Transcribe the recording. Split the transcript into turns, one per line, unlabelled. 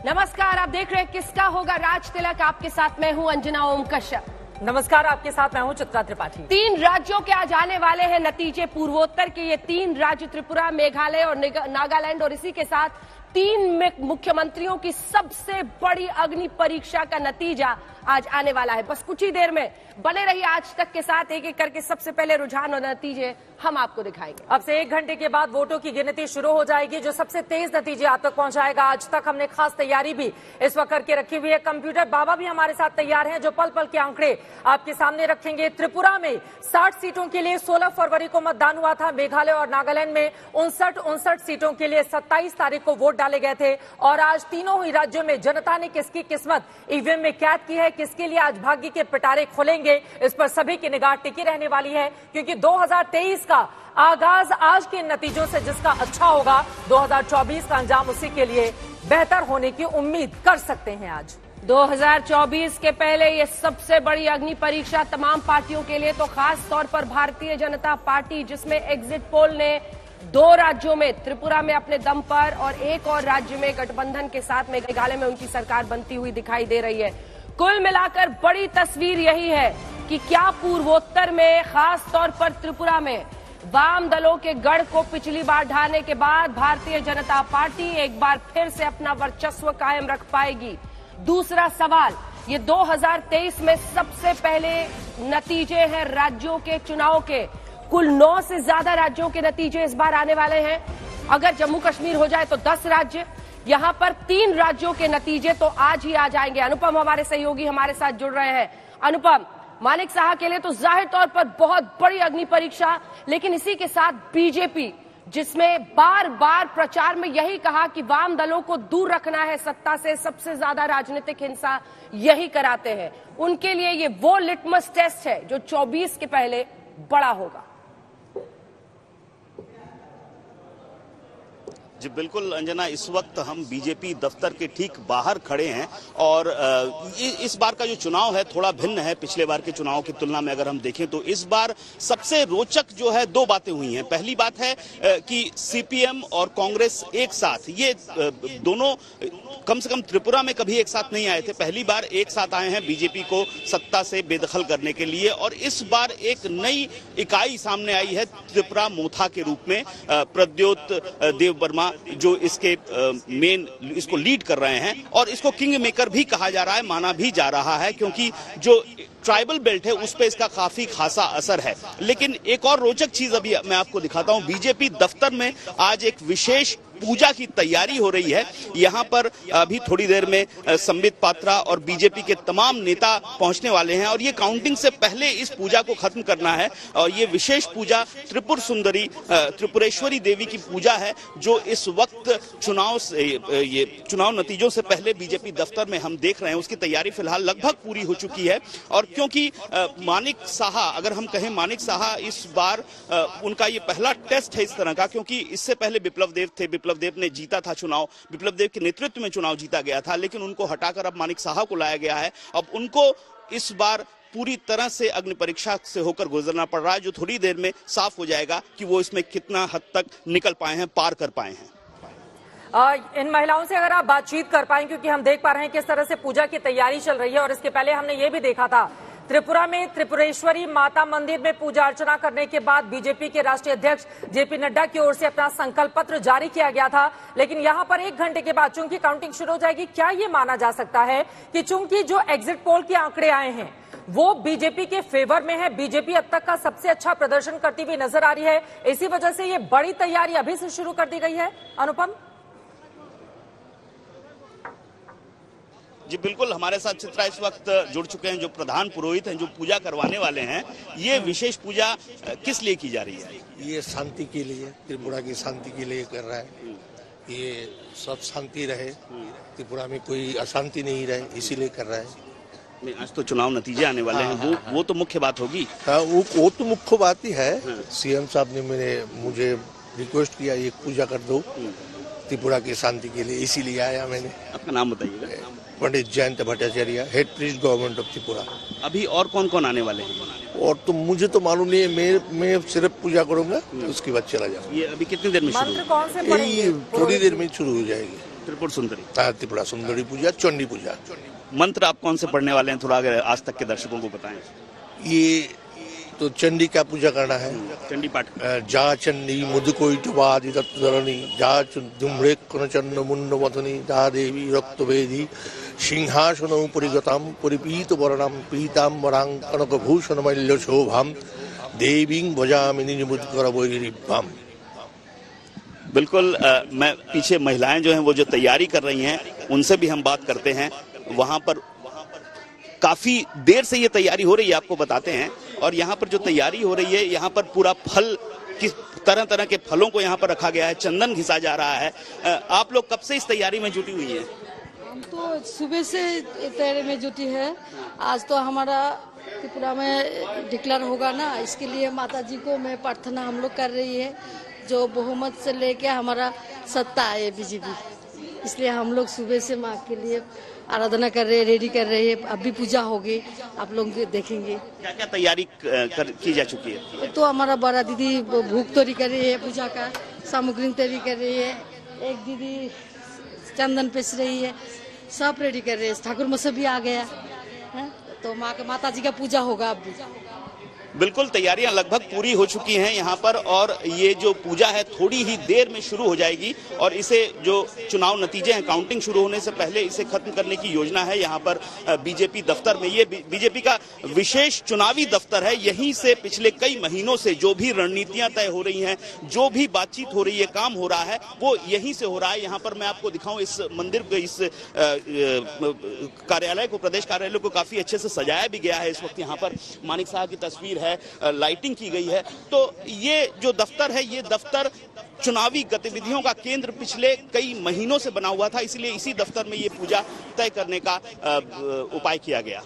नमस्कार, आप देख रहे हैं किसका होगा राज तिलक। आपके साथ मैं हूं अंजना ओम कश्यप।
नमस्कार, आपके साथ मैं हूं चित्रा त्रिपाठी।
3 राज्यों के आज आने वाले हैं नतीजे। पूर्वोत्तर के ये 3 राज्य त्रिपुरा, मेघालय और नागालैंड, और इसी के साथ 3 मुख्यमंत्रियों की सबसे बड़ी अग्नि परीक्षा का नतीजा आज आने वाला है। बस कुछ ही देर में बने रहिए आज तक के साथ। एक एक करके सबसे पहले रुझान और नतीजे हम आपको दिखाएंगे।
अब से 1 घंटे के बाद वोटों की गिनती शुरू हो जाएगी। जो सबसे तेज नतीजे आप तक पहुंचाएगा, आज तक हमने खास तैयारी भी इस वक्त करके रखी हुई है। कंप्यूटर बाबा भी हमारे साथ तैयार हैं, जो पल पल के आंकड़े आपके सामने रखेंगे। त्रिपुरा में 60 सीटों के लिए 16 फरवरी को मतदान हुआ था। मेघालय और नागालैंड में 59 सीटों के लिए 27 तारीख को वोट डाले गए थे। और आज तीनों ही राज्यों में जनता ने किसकी किस्मत ईवीएम में कैद की है, किसके लिए आज भाग्य के पिटारे खुलेंगे, इस पर सभी की निगाह टिकी रहने वाली है। क्योंकि 2023 का आगाज आज के नतीजों से जिसका अच्छा होगा, 2024 का अंजाम उसी के लिए बेहतर होने की उम्मीद कर सकते हैं। आज
2024 के पहले ये सबसे बड़ी अग्नि परीक्षा तमाम पार्टियों के लिए, तो खास तौर पर भारतीय जनता पार्टी, जिसमें एग्जिट पोल ने 2 राज्यों में, त्रिपुरा में अपने दम पर और एक और राज्य में गठबंधन के साथ मेघालय में उनकी सरकार बनती हुई दिखाई दे रही है। कुल मिलाकर बड़ी तस्वीर यही है कि क्या पूर्वोत्तर में, खास तौर पर त्रिपुरा में, वाम दलों के गढ़ को पिछली बार ढाने के बाद भारतीय जनता पार्टी एक बार फिर से अपना वर्चस्व कायम रख पाएगी। दूसरा सवाल, ये 2023 में सबसे पहले नतीजे हैं राज्यों के चुनाव के। कुल 9 से ज्यादा राज्यों के नतीजे इस बार आने वाले हैं। अगर जम्मू कश्मीर हो जाए तो 10 राज्य, यहां पर 3 राज्यों के नतीजे तो आज ही आ जाएंगे। अनुपम हमारे सहयोगी हमारे साथ जुड़ रहे हैं। अनुपम, मानिक साहा के लिए तो जाहिर तौर पर बहुत बड़ी अग्नि परीक्षा, लेकिन इसी के साथ बीजेपी, जिसमें बार बार प्रचार में यही कहा कि वाम दलों को दूर रखना है सत्ता से, सबसे ज्यादा राजनीतिक हिंसा यही कराते हैं, उनके लिए ये वो लिटमस टेस्ट है जो 24 के पहले बड़ा होगा।
जी बिल्कुल अंजना, इस वक्त हम बीजेपी दफ्तर के ठीक बाहर खड़े हैं और इस बार का जो चुनाव है थोड़ा भिन्न है पिछले बार के चुनाव की तुलना में। अगर हम देखें तो इस बार सबसे रोचक जो है 2 बातें हुई हैं। पहली बात है कि सीपीएम और कांग्रेस एक साथ, ये दोनों कम से कम त्रिपुरा में कभी एक साथ नहीं आए थे, पहली बार एक साथ आए हैं बीजेपी को सत्ता से बेदखल करने के लिए। और इस बार एक नई इकाई सामने आई है त्रिपुरा मोथा के रूप में। प्रद्योत देव वर्मा जो इसके इसको लीड कर रहे हैं, और इसको किंग मेकर भी कहा जा रहा है, माना भी जा रहा है, क्योंकि जो ट्राइबल बेल्ट है उस पे इसका काफी खासा असर है। लेकिन एक और रोचक चीज अभी मैं आपको दिखाता हूं। बीजेपी दफ्तर में आज एक विशेष पूजा की तैयारी हो रही है। यहां पर अभी थोड़ी देर में संबित पात्रा और बीजेपी के तमाम नेता पहुंचने वाले हैं, और ये काउंटिंग से पहले इस पूजा को खत्म करना है। और ये विशेष पूजा त्रिपुर सुंदरी त्रिपुरेश्वरी देवी की पूजा है, जो इस वक्त चुनाव नतीजों से पहले बीजेपी दफ्तर में हम देख रहे हैं। उसकी तैयारी फिलहाल लगभग पूरी हो चुकी है। और क्योंकि मानिक साहा, अगर हम कहें मानिक साहा इस बार उनका ये पहला टेस्ट है इस तरह का, क्योंकि इससे पहले विप्लव देव थे, विप्लव देव ने जीता था चुनाव, विप्लव देव के नेतृत्व में चुनाव जीता गया था, लेकिन उनको हटाकर अब मानिक साहा को लाया गया है। अब उनको इस बार पूरी तरह से अग्नि परीक्षा से होकर गुजरना पड़ रहा है, जो थोड़ी देर में साफ हो जाएगा कि वो इसमें कितना हद तक निकल पाए हैं, पार कर पाए हैं।
इन महिलाओं से अगर आप बातचीत कर पाएं, क्योंकि हम देख पा रहे हैं किस तरह से पूजा की तैयारी चल रही है। और इसके पहले हमने ये भी देखा था, त्रिपुरा में त्रिपुरेश्वरी माता मंदिर में पूजा अर्चना करने के बाद बीजेपी के राष्ट्रीय अध्यक्ष जेपी नड्डा की ओर से अपना संकल्प पत्र जारी किया गया था। लेकिन यहां पर 1 घंटे के बाद चूंकि काउंटिंग शुरू हो जाएगी, क्या ये माना जा सकता है कि चूंकि जो एग्जिट पोल के आंकड़े आए हैं वो बीजेपी के फेवर में है, बीजेपी अब तक का सबसे अच्छा प्रदर्शन करती हुई नजर आ रही है, इसी वजह से ये बड़ी तैयारी अभी से शुरू कर दी गई है? अनुपम
जी बिल्कुल, हमारे साथ चित्रा इस वक्त जुड़ चुके हैं, जो प्रधान पुरोहित हैं, जो पूजा करवाने वाले हैं। ये विशेष पूजा किस लिए की जा रही है?
ये शांति के लिए, त्रिपुरा की शांति के लिए कर रहा है। ये सब शांति रहे, त्रिपुरा में कोई अशांति नहीं रहे, इसीलिए कर रहा है।
आज तो चुनाव नतीजे आने वाले हैं, वो तो मुख्य बात होगी।
हाँ, वो तो मुख्य बात ही है। सीएम साहब ने मुझे रिक्वेस्ट किया ये पूजा कर दो त्रिपुरा की शांति के लिए, इसीलिए आया मैंने।
आपका नाम बताइएगा?
Pandit Jayant Bhattacharya, head priest government of Tripura.
अभी और कौन कौन आने वाले हैं?
और तो मुझे तो मालूम नहीं है, मैं सिर्फ पूजा करूंगा, उसके बाद चला जाऊंगा।
ये अभी कितनी देर में शुरू?
मंत्र कौन से पढ़ेंगे?
थोड़ी देर में शुरू हो जाएगी।
त्रिपुर सुंदरी,
त्रिपुरा सुंदरी पूजा, चंडी पूजा।
मंत्र आप कौन से पढ़ने वाले हैं, थोड़ा अगर आज तक के दर्शकों को बताएं।
ये तो चंडी का पूजा करना है,
चंडी पाठ।
जा चंडी मुदकोइटवादि तत्धरणी, जा धूम्रे कनचन्न मुन्न मथनी, जा देवी रक्तभेदी सिंहासन परिगताम परिपीत वर्णम पीताम्बरां कनकभूषण मल्य शोभाम देवीं भजामिनी निमुद्कर वैरिभ्याम।
बिल्कुल मैं पीछे महिलाएं जो हैं वो जो तैयारी कर रही हैं उनसे भी हम बात करते हैं। वहां पर काफी देर से ये तैयारी हो रही है, आपको बताते हैं। और यहाँ पर जो तैयारी हो रही है, यहाँ पर पूरा फल किस तरह तरह के फलों को यहाँ पर रखा गया है, चंदन घिसा जा रहा है। आप लोग कब से इस तैयारी में जुटी हुई हैं?
हम तो सुबह से तैयारी में जुटी है। आज तो हमारा त्रिपुरा में डिक्लेयर होगा ना, इसके लिए माता जी को मैं प्रार्थना हम लोग कर रही है, जो बहुमत से लेके हमारा सत्ता है बीजेपी, इसलिए हम लोग सुबह से माँ के लिए आराधना कर रहे हैं, रेडी कर रहे हैं। अभी पूजा होगी, आप लोग देखेंगे।
क्या क्या तैयारी की जा चुकी है?
तो हमारा बड़ा दीदी भूख तैयारी कर रही है, पूजा का सामग्री तैयारी कर रही है, एक दीदी चंदन पेश रही है, सब रेडी कर रहे हैं। ठाकुर मौसा भी आ गया है, तो माता जी का पूजा होगा। अब
बिल्कुल तैयारियां लगभग पूरी हो चुकी हैं यहाँ पर, और ये जो पूजा है थोड़ी ही देर में शुरू हो जाएगी। और इसे जो चुनाव नतीजे हैं, काउंटिंग शुरू होने से पहले इसे खत्म करने की योजना है यहाँ पर बीजेपी दफ्तर में। ये बीजेपी का विशेष चुनावी दफ्तर है। यहीं से पिछले कई महीनों से जो भी रणनीतियां तय हो रही हैं, जो भी बातचीत हो रही है, काम हो रहा है, वो यहीं से हो रहा है। यहाँ पर मैं आपको दिखाऊं, इस मंदिर को, इस कार्यालय को, प्रदेश कार्यालय को काफी अच्छे से सजाया भी गया है। इस वक्त यहाँ पर मानिक साहब की तस्वीर है, लाइटिंग की गई है। तो ये जो दफ्तर है, ये दफ्तर चुनावी गतिविधियों का केंद्र पिछले कई महीनों से बना हुआ था, इसलिए इसी दफ्तर में ये पूजा तय करने का उपाय किया गया।